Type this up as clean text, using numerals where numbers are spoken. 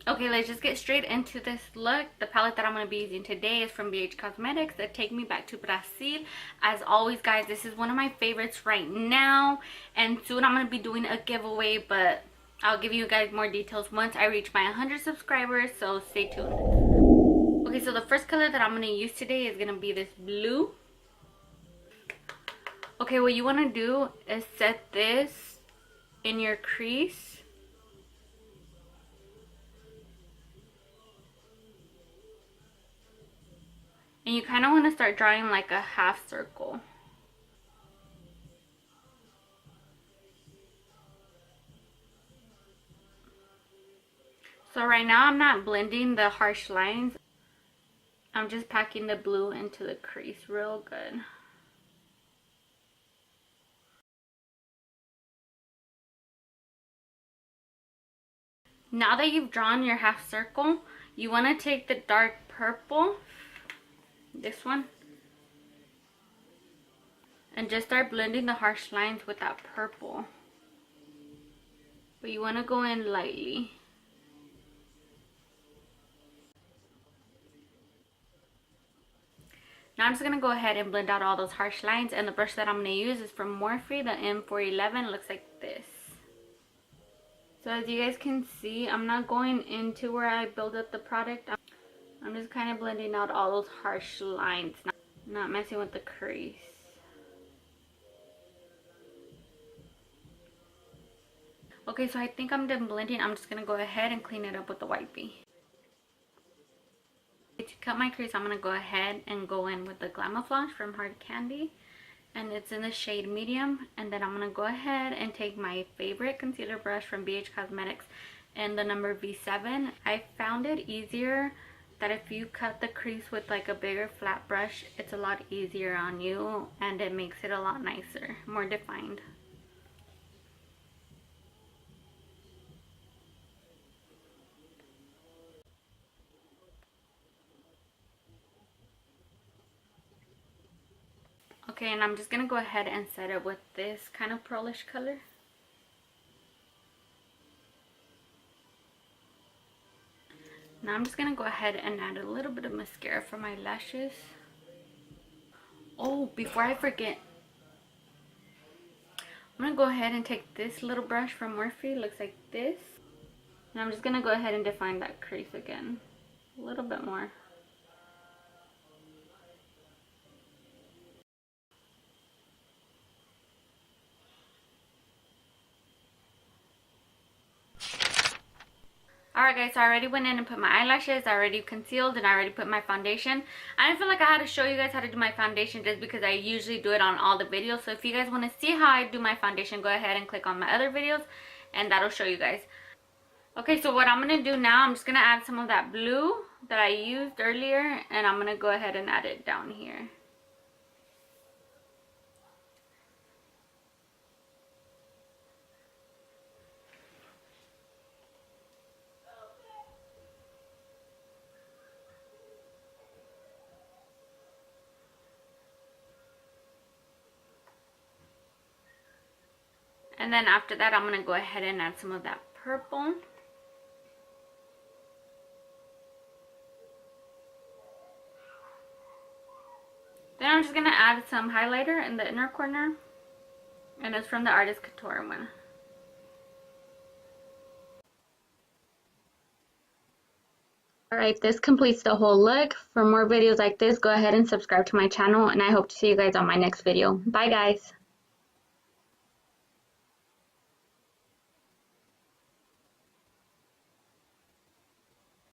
Okay, let's just get straight into this look. The palette that I'm going to be using today is from BH Cosmetics, that Take Me Back to Brazil. As always, guys, this is one of my favorites right now, and soon I'm going to be doing a giveaway, but I'll give you guys more details once I reach my 100 subscribers, so stay tuned. Okay, so the first color that I'm going to use today is going to be this blue. Okay, what you want to do is set this in your crease. And you kind of want to start drawing like a half circle. So right now I'm not blending the harsh lines. I'm just packing the blue into the crease real good. Now that you've drawn your half circle, you want to take the dark purple, this one, and just start blending the harsh lines with that purple. But you want to go in lightly. Now I'm just going to go ahead and blend out all those harsh lines, and the brush that I'm going to use is from Morphe, the M411. It looks like this. So as you guys can see, I'm not going into where I build up the product. I'm just kind of blending out all those harsh lines, not messing with the crease. Okay, so I think I'm done blending. I'm just going to go ahead and clean it up with the wipey. To cut my crease, I'm going to go ahead and go in with the Glamoflauge from Hard Candy. And it's in the shade medium. And then I'm going to go ahead and take my favorite concealer brush from BH Cosmetics and the number V7. I found it easier that if you cut the crease with like a bigger flat brush, it's a lot easier on you and it makes it a lot nicer, more defined. Okay, and I'm just going to go ahead and set it with this kind of pearlish color. Now I'm just going to go ahead and add a little bit of mascara for my lashes. Oh, before I forget, I'm going to go ahead and take this little brush from Morphe. It looks like this. And I'm just going to go ahead and define that crease again a little bit more. Alright guys, so I already went in and put my eyelashes, I already concealed, and I already put my foundation. I didn't feel like I had to show you guys how to do my foundation just because I usually do it on all the videos. So if you guys want to see how I do my foundation, go ahead and click on my other videos and that'll show you guys. Okay, so what I'm going to do now, I'm just going to add some of that blue that I used earlier, and I'm going to go ahead and add it down here. And then after that, I'm going to go ahead and add some of that purple. Then I'm just going to add some highlighter in the inner corner. And it's from the Artist Couture one. Alright, this completes the whole look. For more videos like this, go ahead and subscribe to my channel. And I hope to see you guys on my next video. Bye guys!